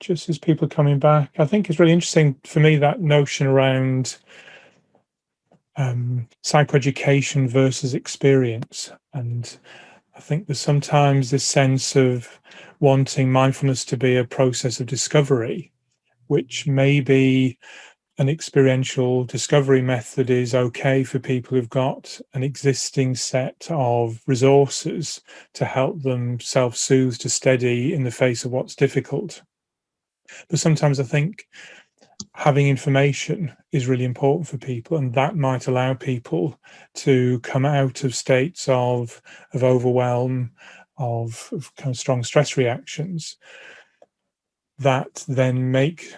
just as people are coming back. I think it's really interesting for me, that notion around psychoeducation versus experience. And I think there's sometimes this sense of wanting mindfulness to be a process of discovery, which maybe an experiential discovery method is okay for people who've got an existing set of resources to help them self-soothe, to steady in the face of what's difficult. But sometimes I think having information is really important for people, and that might allow people to come out of states of overwhelm, of kind of strong stress reactions, that then make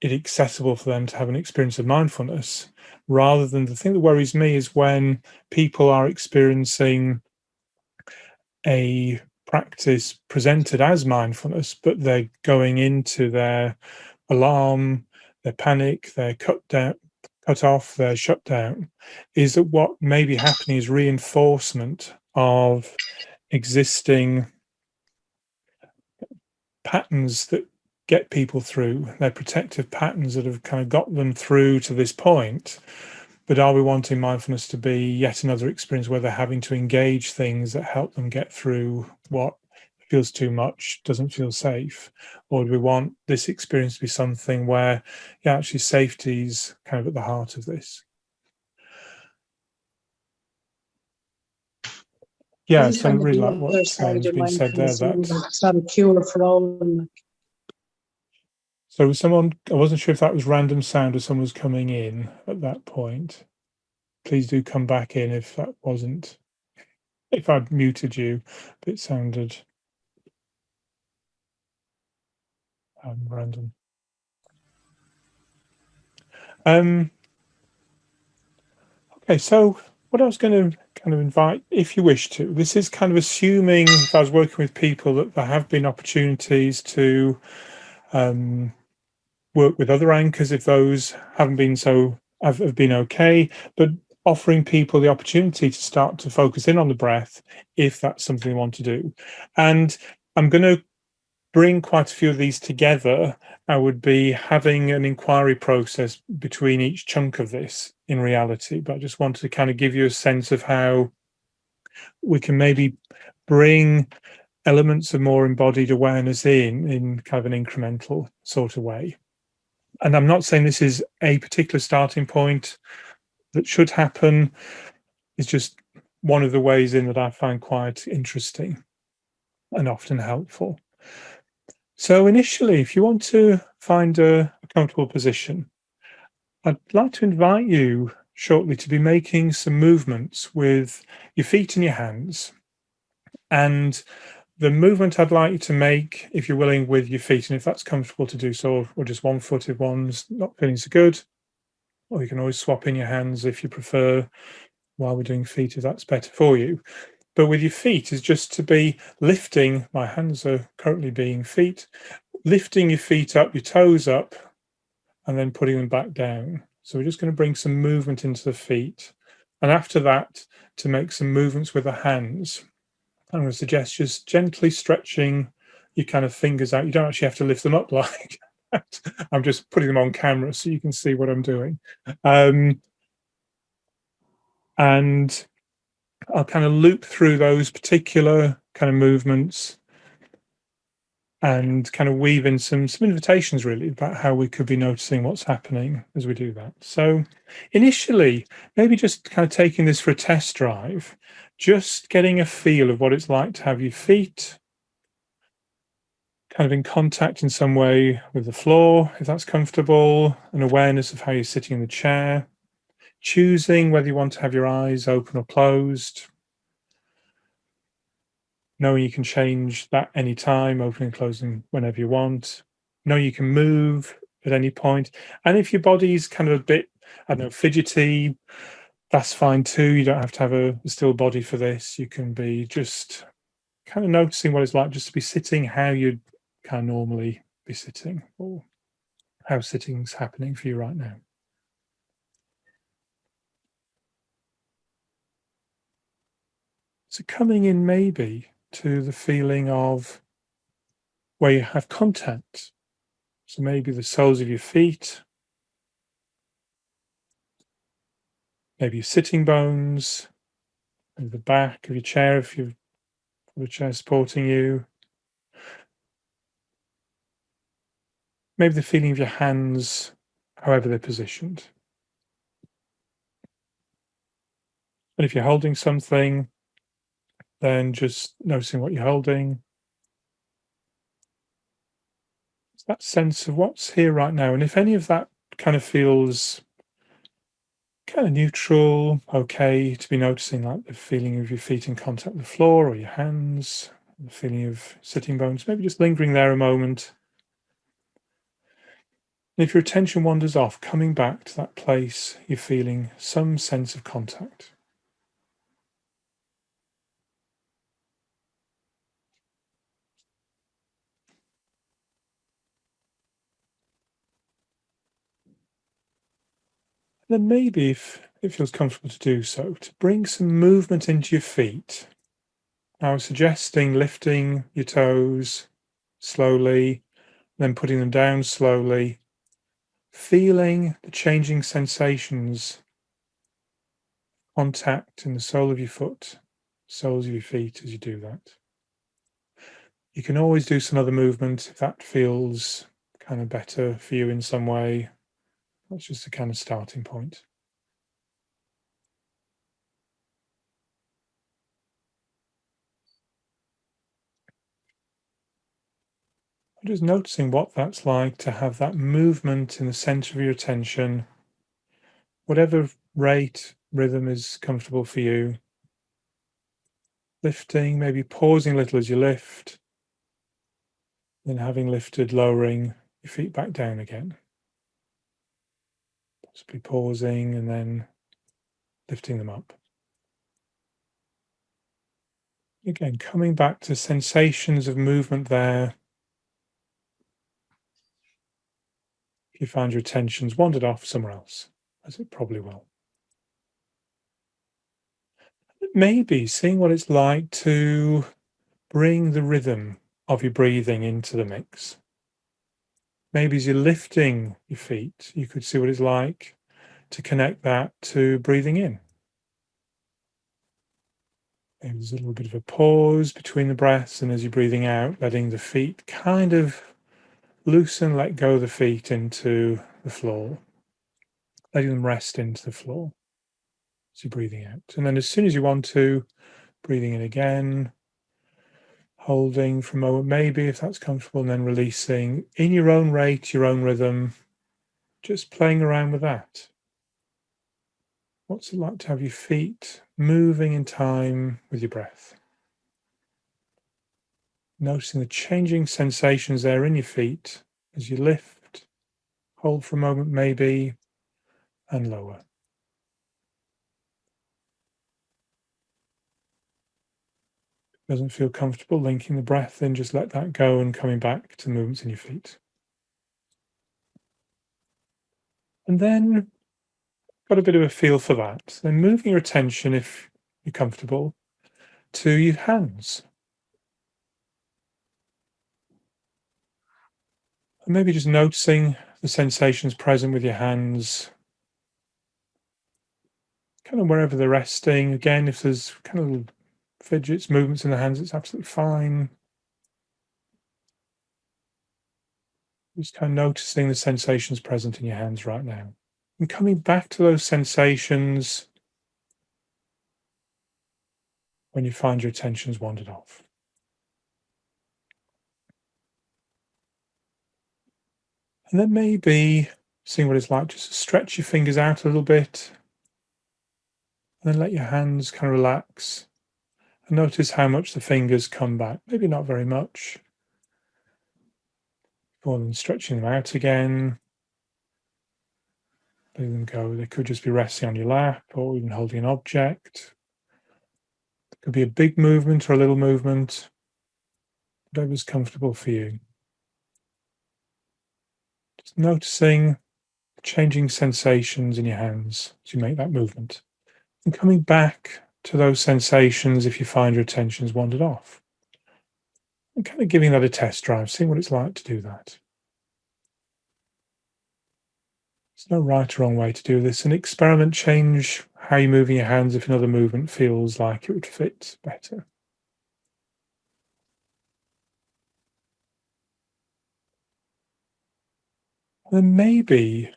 it accessible for them to have an experience of mindfulness. Rather than, the thing that worries me is when people are experiencing a practice presented as mindfulness, but they're going into their alarm, their panic, their cut off, their shutdown, is that what may be happening is reinforcement of existing patterns that get people through, their protective patterns that have kind of got them through to this point. But are we wanting mindfulness to be yet another experience where they're having to engage things that help them get through what feels too much, doesn't feel safe? Or do we want this experience to be something where, yeah, actually safety's kind of at the heart of this? Yeah, so I really like what's been said there. It's not a cure for all. So someone, I wasn't sure if that was random sound or someone was coming in at that point. Please do come back in if that wasn't, if I'd muted you, but it sounded random. Okay, so what I was going to kind of invite, if you wish to, this is kind of assuming, if I was working with people, that there have been opportunities to work with other anchors, if those haven't been so, have been okay, but offering people the opportunity to start to focus in on the breath, if that's something they want to do. And I'm going to bring quite a few of these together. I would be having an inquiry process between each chunk of this in reality, but I just wanted to kind of give you a sense of how we can maybe bring elements of more embodied awareness in kind of an incremental sort of way. And I'm not saying this is a particular starting point that should happen. It's just one of the ways in that I find quite interesting and often helpful. So initially, if you want to find a comfortable position, I'd like to invite you shortly to be making some movements with your feet and your hands. And the movement I'd like you to make, if you're willing, with your feet, and if that's comfortable to do so, or just one foot if one's not feeling so good, or you can always swap in your hands if you prefer while we're doing feet, if that's better for you. But with your feet is just to be lifting, my hands are currently being feet, lifting your feet up, your toes up, and then putting them back down. So we're just going to bring some movement into the feet. And after that, to make some movements with the hands, I'm going to suggest just gently stretching your kind of fingers out. You don't actually have to lift them up like that. I'm just putting them on camera so you can see what I'm doing. And I'll kind of loop through those particular kind of movements and kind of weave in some invitations really about how we could be noticing what's happening as we do that. So initially, maybe just kind of taking this for a test drive, just getting a feel of what it's like to have your feet kind of in contact in some way with the floor, if that's comfortable, an awareness of how you're sitting in the chair, choosing whether you want to have your eyes open or closed, knowing you can change that anytime, opening and closing whenever you want, knowing you can move at any point. And if your body's kind of a bit, I don't know, fidgety, that's fine too. You don't have to have a still body for this. You can be just kind of noticing what it's like just to be sitting how you'd kind of normally be sitting, or how sitting's happening for you right now. So coming in maybe to the feeling of where you have contact So maybe the soles of your feet, maybe your sitting bones, maybe the back of your chair if you've got a chair supporting you, maybe the feeling of your hands, however they're positioned. And if you're holding something, then just noticing what you're holding. It's that sense of what's here right now. And if any of that kind of feels kind of neutral, okay, to be noticing like the feeling of your feet in contact with the floor or your hands, the feeling of sitting bones, maybe just lingering there a moment. And if your attention wanders off, coming back to that place, you're feeling some sense of contact. Then maybe, if it feels comfortable to do so, to bring some movement into your feet. I was suggesting lifting your toes slowly, then putting them down slowly, feeling the changing sensations, contact in the sole of your foot, soles of your feet as you do that. You can always do some other movement if that feels kind of better for you in some way. That's just a kind of starting point. I'm just noticing what that's like to have that movement in the center of your attention, whatever rate, rhythm is comfortable for you. Lifting, maybe pausing a little as you lift, then having lifted, lowering your feet back down again. Possibly pausing and then lifting them up. Again, coming back to sensations of movement there. If you find your attention's wandered off somewhere else, as it probably will. Maybe seeing what it's like to bring the rhythm of your breathing into the mix. Maybe as you're lifting your feet, you could see what it's like to connect that to breathing in. Maybe there's a little bit of a pause between the breaths, and as you're breathing out, letting the feet kind of loosen, let go of the feet into the floor, letting them rest into the floor as you're breathing out. And then as soon as you want to, breathing in again, holding for a moment, maybe if that's comfortable, and then releasing in your own rate, your own rhythm, just playing around with that. What's it like to have your feet moving in time with your breath? Noticing the changing sensations there in your feet as you lift, hold for a moment maybe, and lower. Doesn't feel comfortable linking the breath in, just let that go and coming back to movements in your feet. And then got a bit of a feel for that. Then moving your attention, if you're comfortable, to your hands. And maybe just noticing the sensations present with your hands, kind of wherever they're resting. Again, if there's kind of little fidgets, movements in the hands, it's absolutely fine. Just kind of noticing the sensations present in your hands right now. And coming back to those sensations when you find your attention's wandered off. And then maybe seeing what it's like just to stretch your fingers out a little bit, and then let your hands kind of relax. And notice how much the fingers come back. Maybe not very much. More than stretching them out again. Letting them go. They could just be resting on your lap or even holding an object. It could be a big movement or a little movement. Whatever's comfortable for you. Just noticing changing sensations in your hands as you make that movement. And coming back to those sensations if you find your attention's wandered off. And kind of giving that a test drive, seeing what it's like to do that. There's no right or wrong way to do this. And experiment, change how you're moving your hands if another movement feels like it would fit better. And then maybe,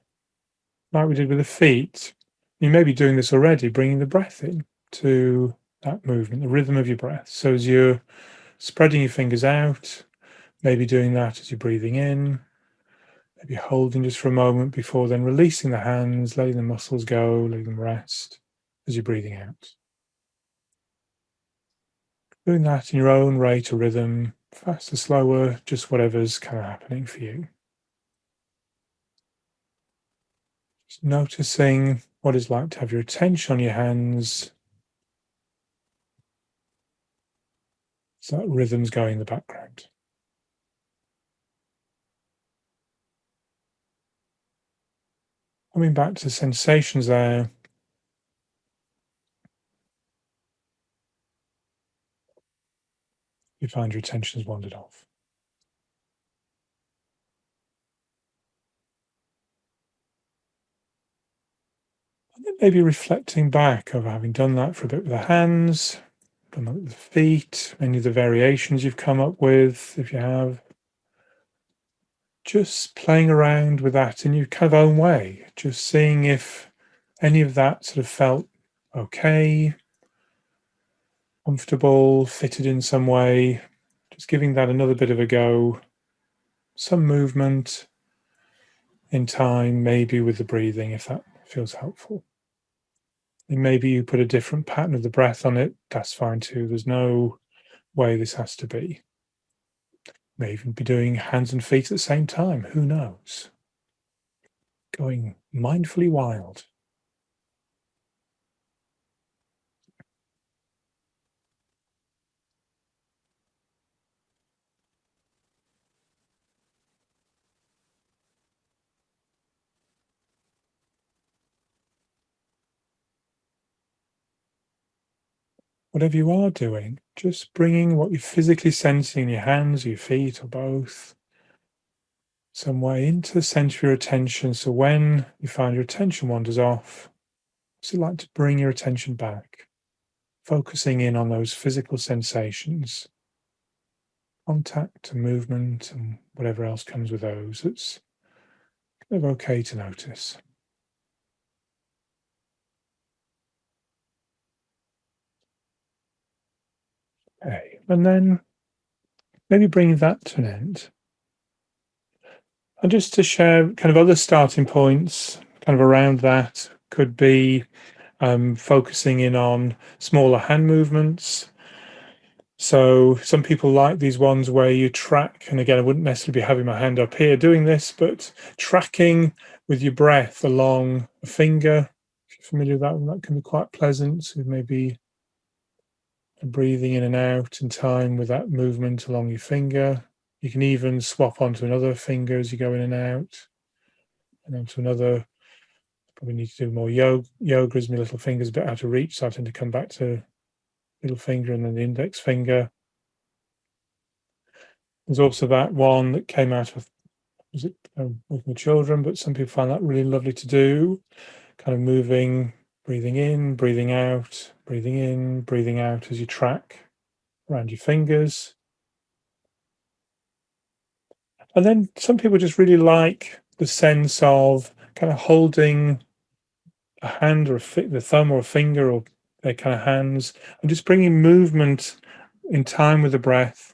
like we did with the feet, you may be doing this already, bringing the breath in to that movement, the rhythm of your breath. So as you're spreading your fingers out, maybe doing that as you're breathing in, maybe holding just for a moment before then releasing the hands, letting the muscles go, letting them rest as you're breathing out. Doing that in your own rate or rhythm, faster, slower, just whatever's kind of happening for you. Just noticing what it's like to have your attention on your hands, so that rhythm's going in the background. Coming back to the sensations there, you find your attention has wandered off. And then maybe reflecting back of having done that for a bit with the hands, done that with the feet, any of the variations you've come up with, if you have. Just playing around with that in your kind of own way, just seeing if any of that sort of felt okay, comfortable, fitted in some way, just giving that another bit of a go, some movement in time, maybe with the breathing, if that feels helpful. And maybe you put a different pattern of the breath on it, that's fine too. There's no way this has to be. May even be doing hands and feet at the same time, who knows? Going mindfully wild. Whatever you are doing, just bringing what you're physically sensing in your hands, your feet, or both, some way into the center of your attention. So when you find your attention wanders off, what's it like to bring your attention back, focusing in on those physical sensations, contact and movement, and whatever else comes with those. It's kind of okay to notice. Okay, and then maybe bringing that to an end. And just to share kind of other starting points, kind of around that, could be focusing in on smaller hand movements. So some people like these ones where you track, and again, I wouldn't necessarily be having my hand up here doing this, but tracking with your breath along a finger. If you're familiar with that one, that can be quite pleasant. So maybe breathing in and out in time with that movement along your finger. You can even swap onto another finger as you go in and out, and onto another. Probably need to do more yoga as my little finger's a bit out of reach, so I tend to come back to middle finger and then the index finger. There's also that one that came out of, was it with my children, but some people find that really lovely to do, kind of moving, breathing in, breathing out, breathing in, breathing out as you track around your fingers. And then some people just really like the sense of kind of holding a hand or the thumb or a finger or their kind of hands, and just bringing movement in time with the breath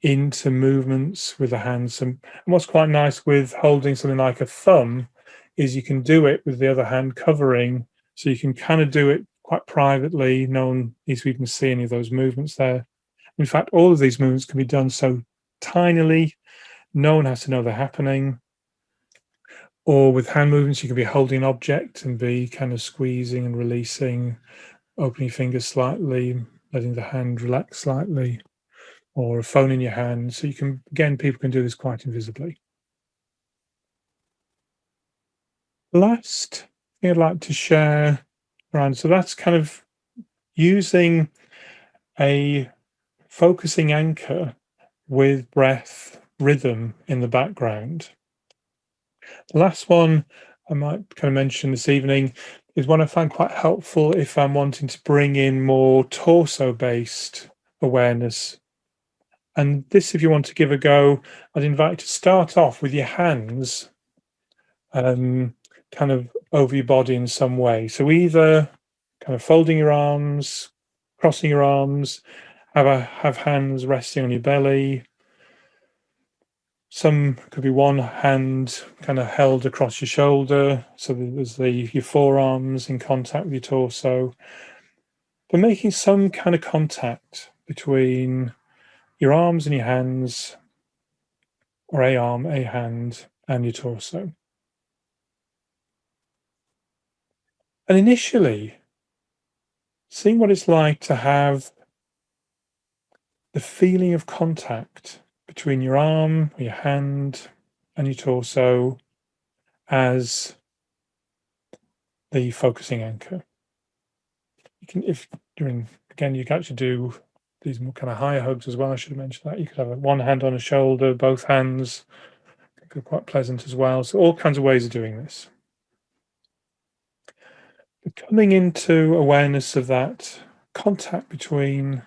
into movements with the hands. And what's quite nice with holding something like a thumb is you can do it with the other hand covering, so you can kind of do it quite privately. No one needs to even see any of those movements there. In fact, all of these movements can be done so tinily, no one has to know they're happening. Or with hand movements, you can be holding an object and be kind of squeezing and releasing, opening your fingers slightly, letting the hand relax slightly, or a phone in your hand. So you can, again, people can do this quite invisibly. Last thing I'd like to share around, so that's kind of using a focusing anchor with breath rhythm in the background. The last one I might kind of mention this evening is one I find quite helpful if I'm wanting to bring in more torso-based awareness. And this, if you want to give a go, I'd invite you to start off with your hands kind of over your body in some way. So either kind of folding your arms, crossing your arms, have hands resting on your belly. Some could be one hand kind of held across your shoulder, so there's your forearms in contact with your torso. But making some kind of contact between your arms and your hands, or a arm, a hand, and your torso. And initially, seeing what it's like to have the feeling of contact between your arm, your hand, and your torso as the focusing anchor. You can, if during again, you can actually do these more kind of higher hugs as well. I should have mentioned that. You could have one hand on a shoulder, both hands. It could be quite pleasant as well. So all kinds of ways of doing this. But coming into awareness of that contact between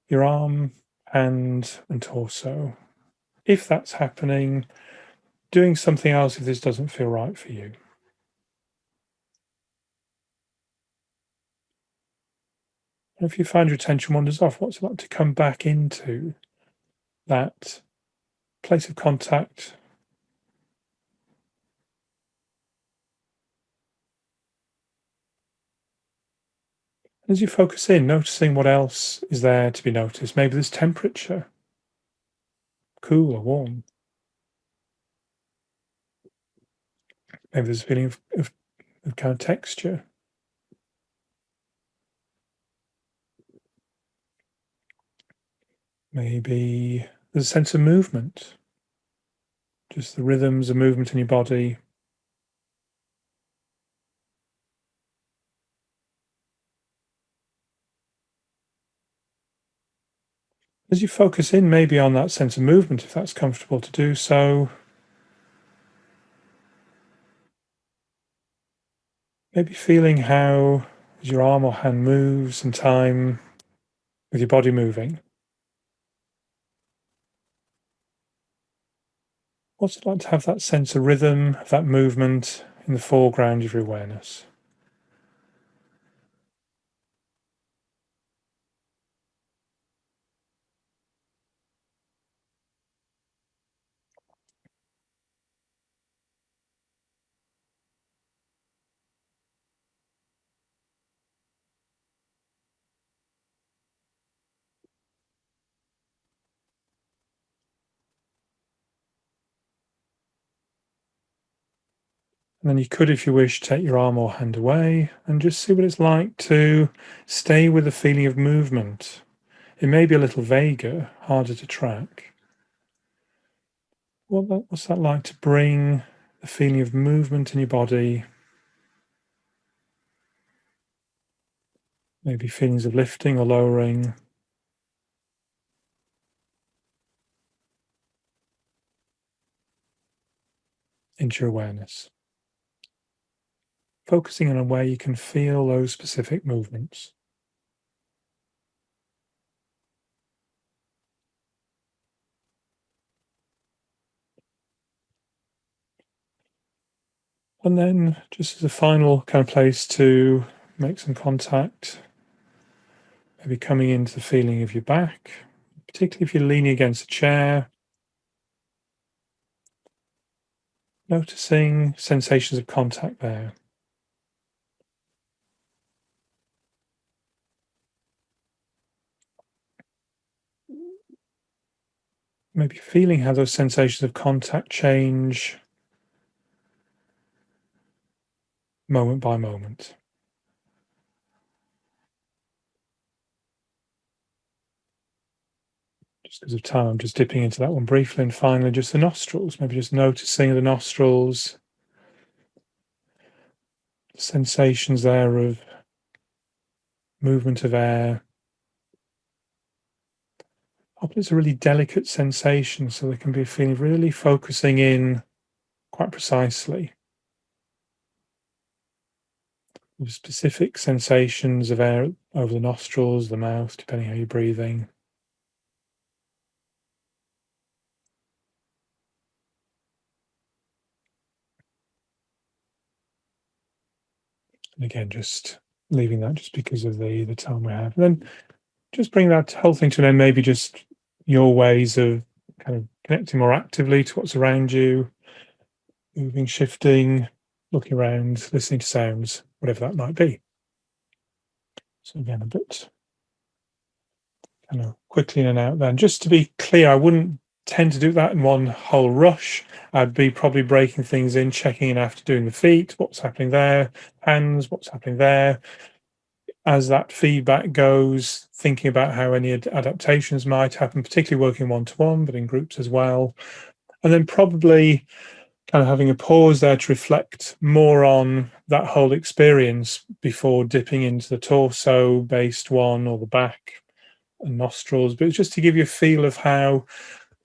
your arm, hand, and torso. If that's happening, doing something else if this doesn't feel right for you. And if you find your attention wanders off, what's it like to come back into that place of contact? As you focus in, noticing what else is there to be noticed. Maybe there's temperature, cool or warm. Maybe there's a feeling of kind of texture. Maybe there's a sense of movement, just the rhythms of movement in your body. As you focus in maybe on that sense of movement, if that's comfortable to do so, maybe feeling how as your arm or hand moves in time with your body moving. What's it like to have that sense of rhythm, of that movement in the foreground of your awareness? And then you could, if you wish, take your arm or hand away and just see what it's like to stay with the feeling of movement. It may be a little vaguer, harder to track. What's that like to bring the feeling of movement in your body? Maybe feelings of lifting or lowering into your awareness. Focusing on where you can feel those specific movements. And then just as a final kind of place to make some contact, maybe coming into the feeling of your back, particularly if you're leaning against a chair, noticing sensations of contact there. Maybe feeling how those sensations of contact change moment by moment. Just because of time, I'm just dipping into that one briefly. And finally, just the nostrils, maybe just noticing the nostrils, sensations there of movement of air. Often it's a really delicate sensation, so there can be a feeling of really focusing in quite precisely. With specific sensations of air over the nostrils, the mouth, depending how you're breathing. And again, just leaving that just because of the time we have. And then just bring that whole thing to an end, maybe just your ways of kind of connecting more actively to what's around you, moving, shifting, looking around, listening to sounds, whatever that might be. So again, a bit kind of quickly in and out then. Just to be clear, I wouldn't tend to do that in one whole rush. I'd be probably breaking things in, checking in after doing the feet, what's happening there, hands, what's happening there. As that feedback goes, thinking about how any adaptations might happen, particularly working one-to-one, but in groups as well. And then probably kind of having a pause there to reflect more on that whole experience before dipping into the torso-based one or the back and nostrils, but it's just to give you a feel of how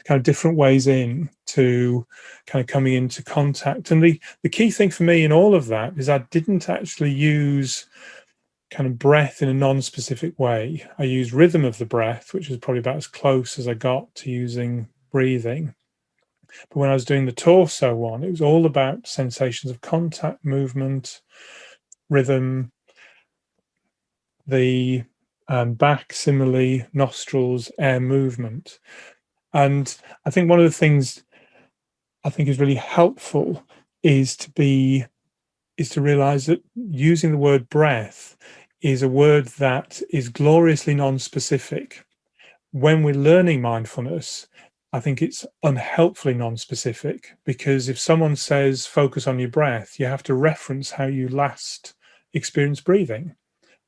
kind of different ways in to kind of coming into contact. And the key thing for me in all of that is I didn't actually use kind of breath in a non-specific way. I used rhythm of the breath, which is probably about as close as I got to using breathing. But when I was doing the torso one, it was all about sensations of contact, movement, rhythm, the back, similarly, nostrils, air movement. And I think one of the things I think is really helpful is to realize that using the word breath is a word that is gloriously non-specific. When we're learning mindfulness, I think it's unhelpfully non-specific, because if someone says focus on your breath, you have to reference how you last experienced breathing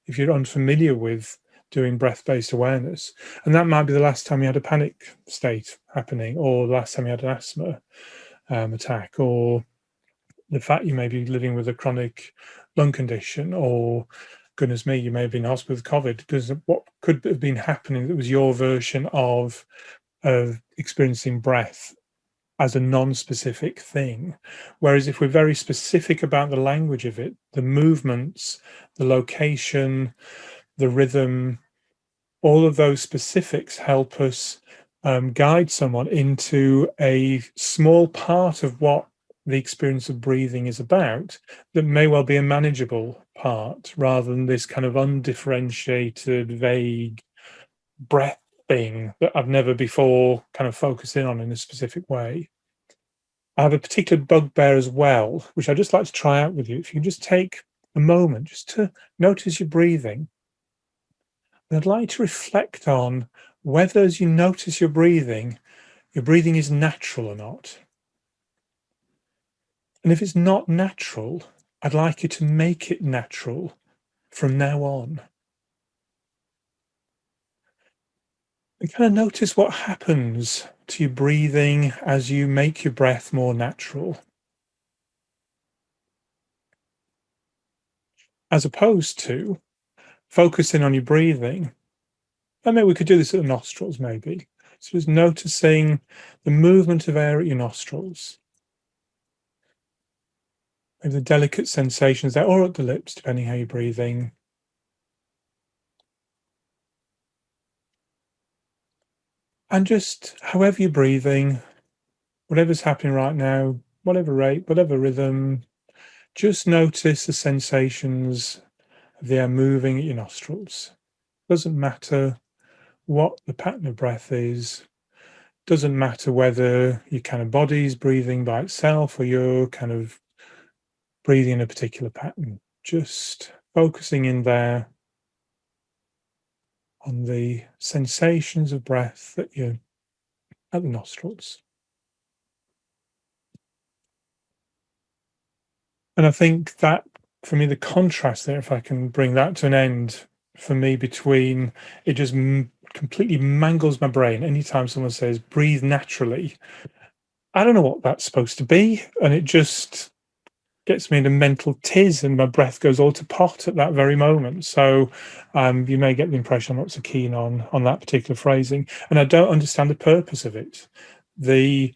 if you're unfamiliar with doing breath-based awareness. And that might be the last time you had a panic state happening, or the last time you had an asthma attack, or the fact you may be living with a chronic lung condition, or goodness me, you may have been in hospital with COVID, because what could have been happening that was your version of experiencing breath as a non-specific thing. Whereas if we're very specific about the language of it, the movements, the location, the rhythm, all of those specifics help us guide someone into a small part of what the experience of breathing is about, that may well be a manageable part, rather than this kind of undifferentiated, vague breath thing that I've never before kind of focused in on in a specific way. I have a particular bugbear as well, which I'd just like to try out with you. If you can just take a moment just to notice your breathing. And I'd like you to reflect on whether, as you notice your breathing is natural or not. And if it's not natural, I'd like you to make it natural from now on. And kind of notice what happens to your breathing as you make your breath more natural, as opposed to focusing on your breathing. And maybe we could do this at the nostrils, maybe. So just noticing the movement of air at your nostrils, maybe the delicate sensations there, or at the lips, depending how you're breathing. And just however you're breathing, whatever's happening right now, whatever rate, whatever rhythm, just notice the sensations of the air moving at your nostrils. Doesn't matter what the pattern of breath is. Doesn't matter whether your kind of body's breathing by itself or you're kind of breathing in a particular pattern. Just focusing in there on the sensations of breath that you're at the nostrils. And I think that, for me, the contrast there, if I can bring that to an end, for me, between it just completely mangles my brain anytime someone says breathe naturally. I don't know what that's supposed to be, and it just gets me in a mental tiz, and my breath goes all to pot at that very moment. So you may get the impression I'm not so keen on that particular phrasing, and I don't understand the purpose of it. The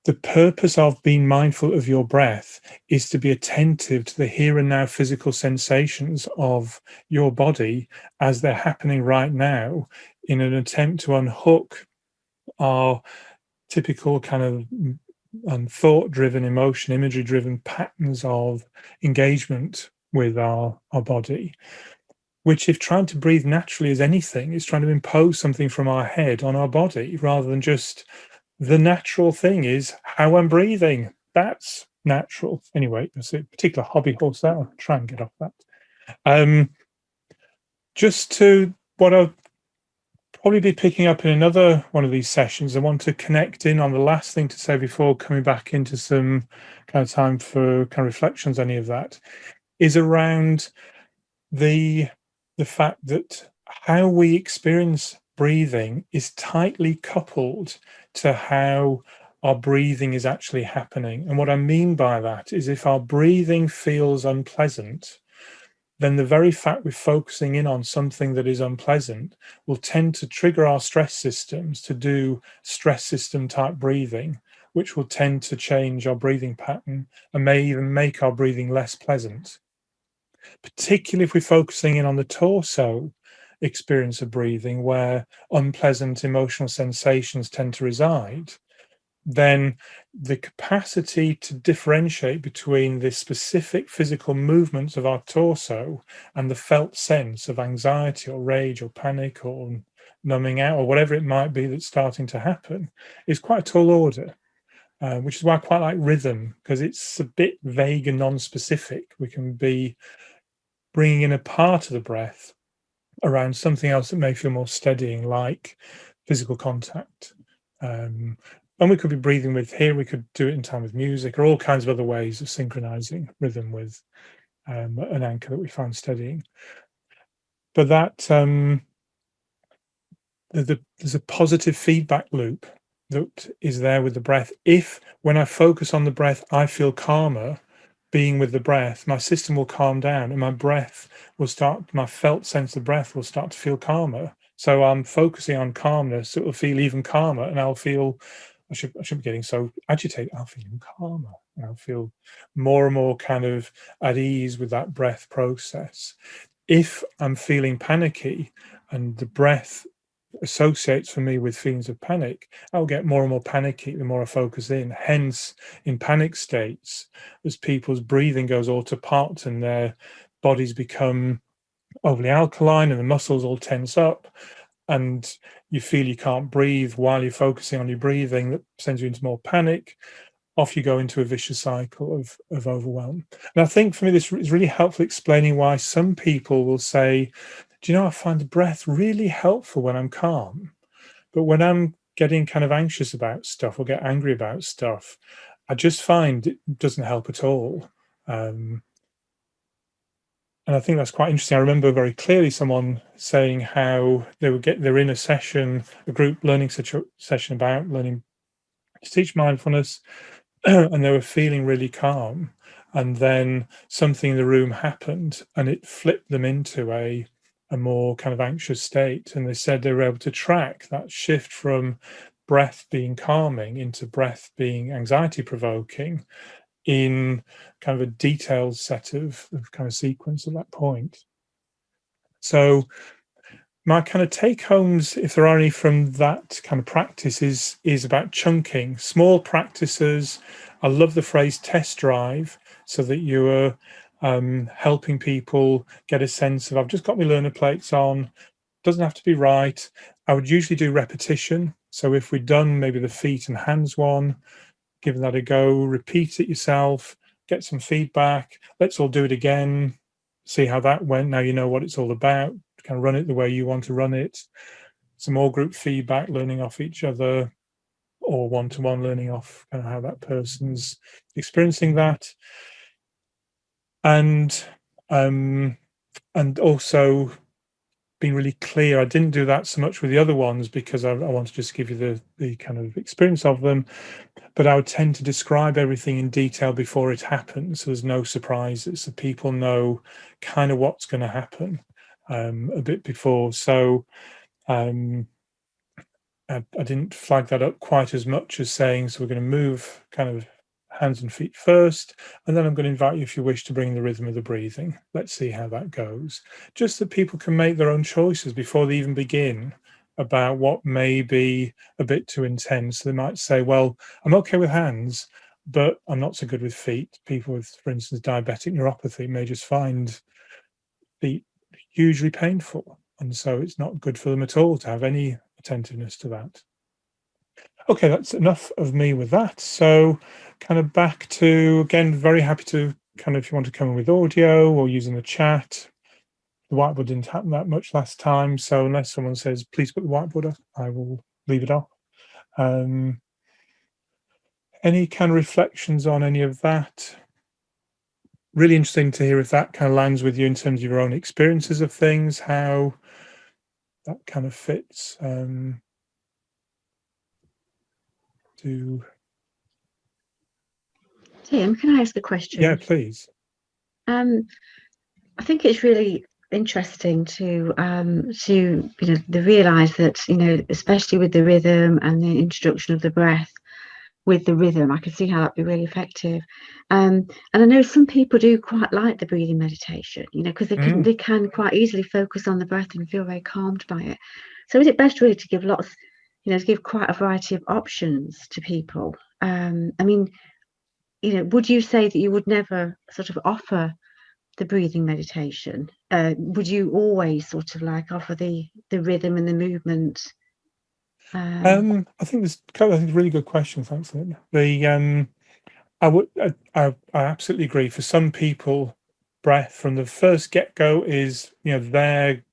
the purpose of being mindful of your breath is to be attentive to the here and now physical sensations of your body as they're happening right now, in an attempt to unhook our typical kind of thought-driven, emotion, imagery-driven patterns of engagement with our body, which, if trying to breathe naturally as anything, is trying to impose something from our head on our body, rather than just the natural thing is how I'm breathing. That's natural. Anyway, that's a particular hobby horse there. I'll try and get off that. Just to what I'll probably be picking up in another one of these sessions, I want to connect in on the last thing to say before coming back into some kind of time for kind of reflections, any of that, is around the fact that how we experience breathing is tightly coupled to how our breathing is actually happening. And what I mean by that is, if our breathing feels unpleasant, then the very fact we're focusing in on something that is unpleasant will tend to trigger our stress systems to do stress system type breathing, which will tend to change our breathing pattern and may even make our breathing less pleasant. Particularly if we're focusing in on the torso experience of breathing, where unpleasant emotional sensations tend to reside, then the capacity to differentiate between the specific physical movements of our torso and the felt sense of anxiety or rage or panic or numbing out or whatever it might be that's starting to happen is quite a tall order. Which is why I quite like rhythm, because it's a bit vague and non-specific. We can be bringing in a part of the breath around something else that may feel more steadying, like physical contact. And we could be breathing with here, we could do it in time with music, or all kinds of other ways of synchronizing rhythm with an anchor that we find steadying. But that there's a positive feedback loop that is there with the breath. If, when I focus on the breath, I feel calmer being with the breath, my system will calm down and my breath will start, my felt sense of breath will start to feel calmer. So I'm focusing on calmness, it will feel even calmer, and I'll feel, I shouldn't be getting so agitated, I'll feel even calmer. And I'll feel more and more kind of at ease with that breath process. If I'm feeling panicky and the breath associates for me with feelings of panic, I'll get more and more panicky the more I focus in. Hence, in panic states, as people's breathing goes autopilot and their bodies become overly alkaline and the muscles all tense up, and you feel you can't breathe while you're focusing on your breathing, that sends you into more panic. Off you go into a vicious cycle of overwhelm. And I think for me, this is really helpful explaining why some people will say, do you know, I find the breath really helpful when I'm calm, but when I'm getting kind of anxious about stuff or get angry about stuff, I just find it doesn't help at all. And I think that's quite interesting. I remember very clearly someone saying how they're in a session, a group learning session about learning to teach mindfulness, and they were feeling really calm, and then something in the room happened and it flipped them into a more kind of anxious state, and they said they were able to track that shift from breath being calming into breath being anxiety provoking in kind of a detailed set of kind of sequence at that point. So my kind of take homes, if there are any from that kind of practice, is about chunking small practices. I love the phrase test drive, so that you are helping people get a sense of, I've just got my learner plates on, doesn't have to be right. I would usually do repetition. So if we've done maybe the feet and hands one, give that a go, repeat it yourself, get some feedback. Let's all do it again, see how that went. Now you know what it's all about. Kind of run it the way you want to run it. Some more group feedback, learning off each other, or one-to-one learning off kind of how that person's experiencing that. And also being really clear. I didn't do that so much with the other ones because I want to just give you the kind of experience of them, but I would tend to describe everything in detail before it happens, so there's no surprises, so people know kind of what's going to happen a bit before. So I didn't flag that up quite as much as saying, so we're going to move kind of hands and feet first, and then I'm going to invite you, if you wish, to bring the rhythm of the breathing. Let's see how that goes. Just that people can make their own choices before they even begin about what may be a bit too intense. They might say, well, I'm okay with hands, but I'm not so good with feet. People with, for instance, diabetic neuropathy may just find feet hugely painful, and so it's not good for them at all to have any attentiveness to that. Okay, that's enough of me with that. So kind of back to, again, very happy to kind of, if you want to come in with audio or using the chat. The whiteboard didn't happen that much last time, so unless someone says, please put the whiteboard up, I will leave it off. Any kind of reflections on any of that? Really interesting to hear if that kind of lands with you in terms of your own experiences of things, how that kind of fits. Tim, can I ask a question? Yeah, please. I think it's really interesting to realize that, especially with the rhythm and the introduction of the breath with the rhythm, I can see how that'd be really effective. And I know some people do quite like the breathing meditation, because they can quite easily focus on the breath and feel very calmed by it. So is it best really to give to give quite a variety of options to people? Would you say that you would never sort of offer the breathing meditation? Would you always sort of like offer the rhythm and the movement? I think that's a really good question. Thanks, Lynn. I absolutely agree. For some people, breath from the first get-go is their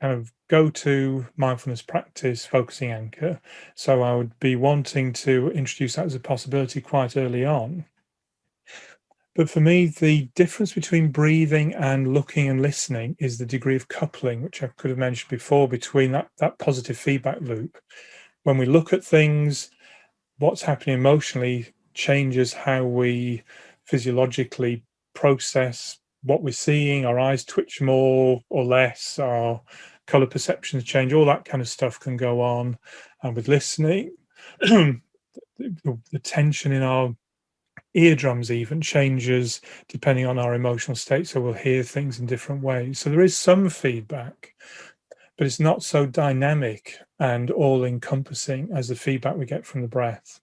kind of go-to mindfulness practice, focusing anchor. So I would be wanting to introduce that as a possibility quite early on. But for me, the difference between breathing and looking and listening is the degree of coupling, which I could have mentioned before, between that positive feedback loop. When we look at things, what's happening emotionally changes how we physiologically process what we're seeing. Our eyes twitch more or less, our color perceptions change, all that kind of stuff can go on. And with listening, the tension in our eardrums even changes depending on our emotional state, so we'll hear things in different ways. So there is some feedback, but it's not so dynamic and all-encompassing as the feedback we get from the breath.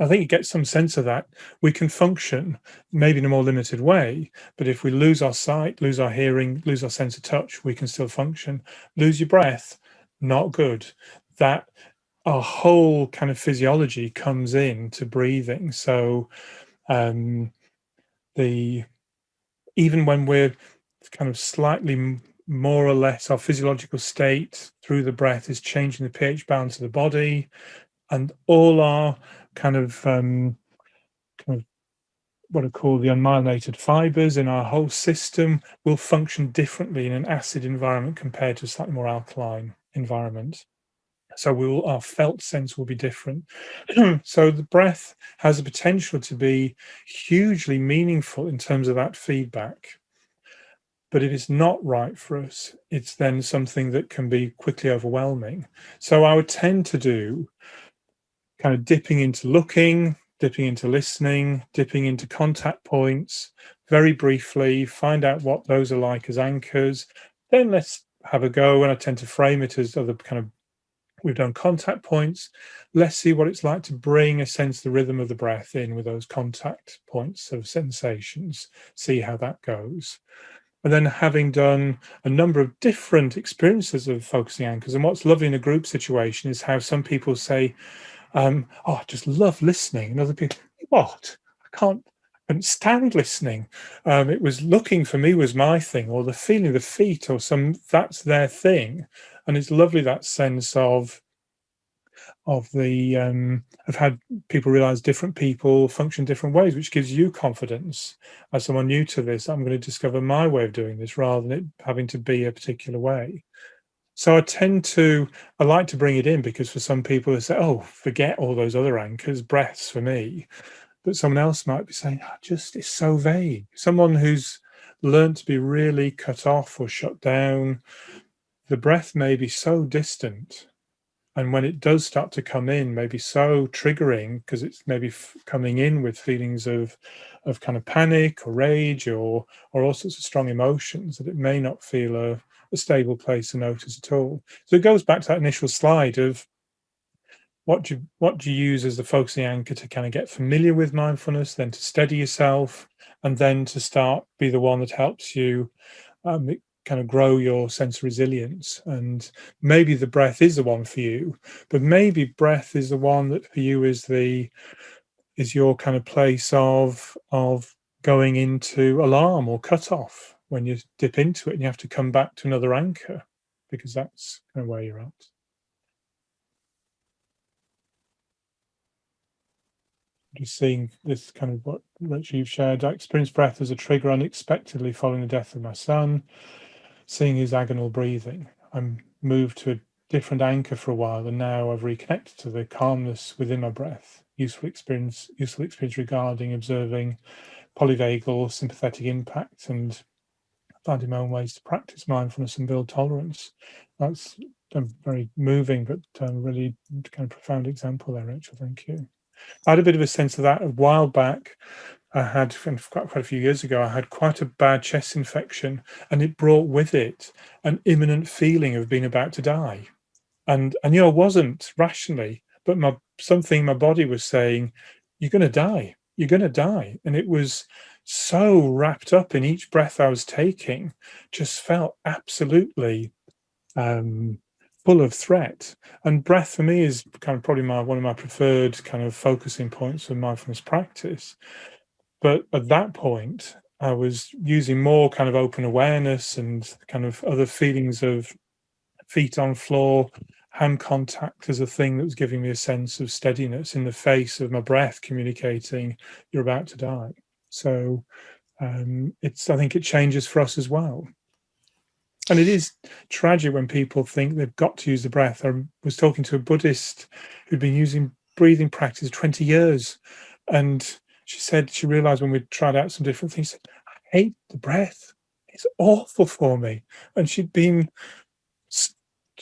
I think you get some sense of that. We can function maybe in a more limited way, but if we lose our sight, lose our hearing, lose our sense of touch, we can still function. Lose your breath, not good. That our whole kind of physiology comes in to breathing. So even when we're kind of slightly more or less, our physiological state through the breath is changing the pH balance of the body, and all our kind of what are called the unmyelinated fibers in our whole system will function differently in an acid environment compared to a slightly more alkaline environment. So our felt sense will be different. So the breath has the potential to be hugely meaningful in terms of that feedback. But if it's not right for us, it's then something that can be quickly overwhelming. So I would tend to do kind of dipping into looking, dipping into listening, dipping into contact points, very briefly, find out what those are like as anchors. Then let's have a go, and I tend to frame it as other kind of, we've done contact points. Let's see what it's like to bring a sense of the rhythm of the breath in with those contact points of sensations, see how that goes. And then having done a number of different experiences of focusing anchors, and what's lovely in a group situation is how some people say, oh, I just love listening. And other people, what? I couldn't stand listening. It was looking for me was my thing, or the feeling of the feet, or that's their thing. And it's lovely, that sense of I've had people realize different people function different ways, which gives you confidence as someone new to this. I'm going to discover my way of doing this rather than it having to be a particular way. So I like to bring it in, because for some people they say, oh, forget all those other anchors, breaths for me. But someone else might be saying, it's so vague. Someone who's learned to be really cut off or shut down, the breath may be so distant And when it does start to come in, maybe so triggering because it's maybe coming in with feelings of kind of panic or rage or all sorts of strong emotions, that it may not feel a stable place to notice at all. So it goes back to that initial slide of what do you use as the focusing anchor to kind of get familiar with mindfulness, then to steady yourself, and then to start be the one that helps you kind of grow your sense of resilience. And maybe the breath is the one for you, but maybe breath is the one that for you is your kind of place of going into alarm or cut off when you dip into it and you have to come back to another anchor, because that's kind of where you're at. Just seeing this kind of what Rachel you've shared. I experienced breath as a trigger unexpectedly following the death of my son. Seeing his agonal breathing, I'm moved to a different anchor for a while, and now I've reconnected to the calmness within my breath. Useful experience regarding observing polyvagal sympathetic impact and finding my own ways to practice mindfulness and build tolerance. That's a very moving but really kind of profound example there, Rachel. Thank you. I had a bit of a sense of that a while back. I had quite a few years ago, I had quite a bad chest infection, and it brought with it an imminent feeling of being about to die. And I knew I wasn't rationally, but something my body was saying, "You're going to die. You're going to die." And it was so wrapped up in each breath I was taking, just felt absolutely full of threat. And breath for me is kind of probably one of my preferred kind of focusing points for mindfulness practice. But at that point, I was using more kind of open awareness and kind of other feelings of feet on floor, hand contact as a thing that was giving me a sense of steadiness in the face of my breath communicating, "You're about to die." So I think it changes for us as well. And it is tragic when people think they've got to use the breath. I was talking to a Buddhist who'd been using breathing practice 20 years. And she said she realized when we tried out some different things, "I hate the breath. It's awful for me." And she'd been,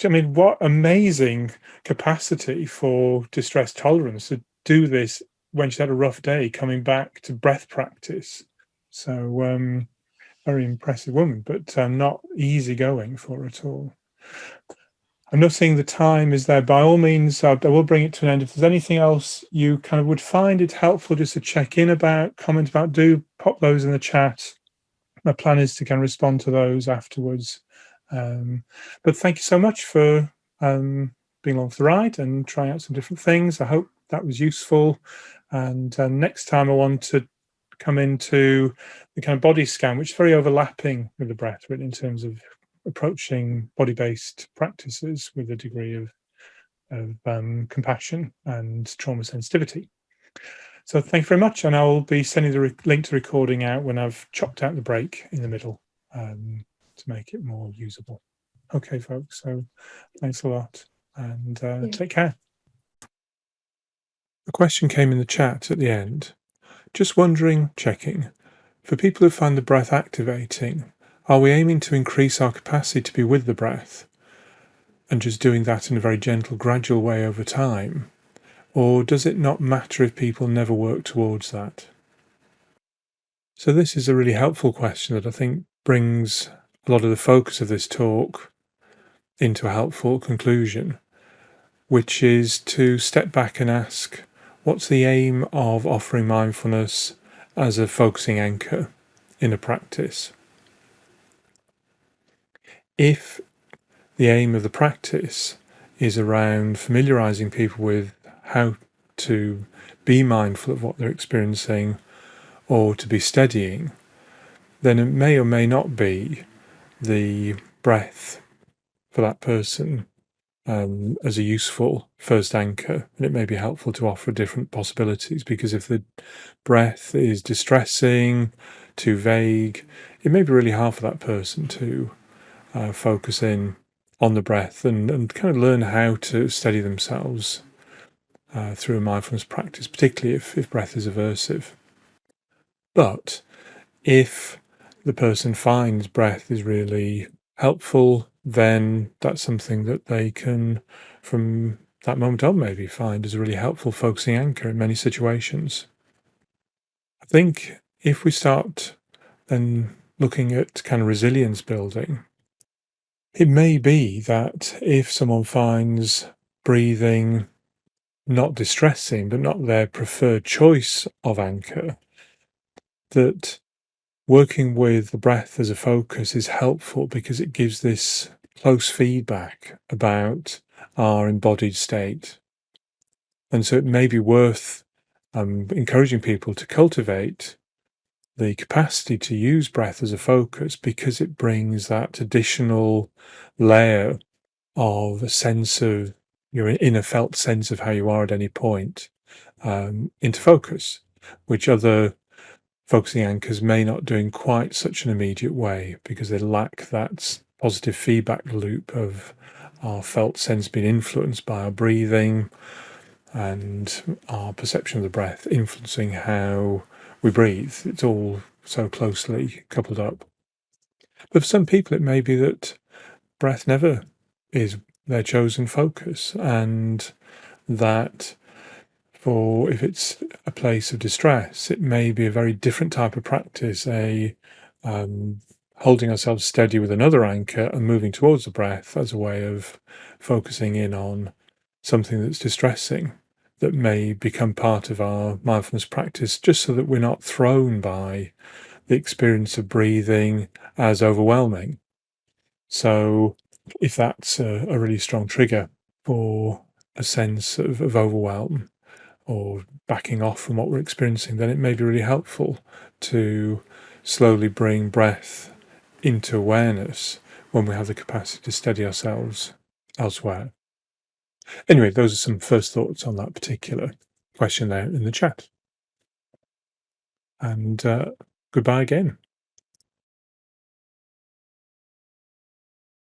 I mean, what amazing capacity for distress tolerance to do this when she had a rough day, coming back to breath practice. So, very impressive woman, but not easy going for her at all. I'm not seeing the time is there. By all means, I will bring it to an end. If there's anything else you kind of would find it helpful just to check in about, comment about, do pop those in the chat. My plan is to kind of respond to those afterwards. But thank you so much for being along for the ride and trying out some different things. I hope that was useful. And next time I want to come into the kind of body scan, which is very overlapping with the breath, really, in terms of approaching body-based practices with a degree of compassion and trauma sensitivity. So thank you very much, and I'll be sending the link to recording out when I've chopped out the break in the middle to make it more usable. Okay, folks, so thanks a lot, and take care. A question came in the chat at the end. Just wondering, checking, for people who find the breath activating, are we aiming to increase our capacity to be with the breath and just doing that in a very gentle, gradual way over time? Or does it not matter if people never work towards that? So this is a really helpful question that I think brings a lot of the focus of this talk into a helpful conclusion, which is to step back and ask, what's the aim of offering mindfulness as a focusing anchor in a practice? If the aim of the practice is around familiarizing people with how to be mindful of what they're experiencing or to be steadying, then it may or may not be the breath for that person as a useful first anchor, and it may be helpful to offer different possibilities, because if the breath is distressing, too vague, it may be really hard for that person to focus in on the breath and kind of learn how to steady themselves through a mindfulness practice, particularly if breath is aversive. But if the person finds breath is really helpful, then that's something that they can, from that moment on, maybe find as a really helpful focusing anchor in many situations. I think if we start then looking at kind of resilience building, it may be that if someone finds breathing not distressing, but not their preferred choice of anchor, that working with the breath as a focus is helpful because it gives this close feedback about our embodied state. And so it may be worth encouraging people to cultivate the capacity to use breath as a focus, because it brings that additional layer of a sense of your inner felt sense of how you are at any point into focus, which other focusing anchors may not do in quite such an immediate way, because they lack that positive feedback loop of our felt sense being influenced by our breathing and our perception of the breath influencing how we breathe. It's all so closely coupled up. But for some people, it may be that breath never is their chosen focus, and that if it's a place of distress, it may be a very different type of practice, holding ourselves steady with another anchor and moving towards the breath as a way of focusing in on something that's distressing, that may become part of our mindfulness practice, just so that we're not thrown by the experience of breathing as overwhelming. So if that's a really strong trigger for a sense of overwhelm or backing off from what we're experiencing, then it may be really helpful to slowly bring breath into awareness when we have the capacity to steady ourselves elsewhere. Anyway, those are some first thoughts on that particular question there in the chat. And goodbye again.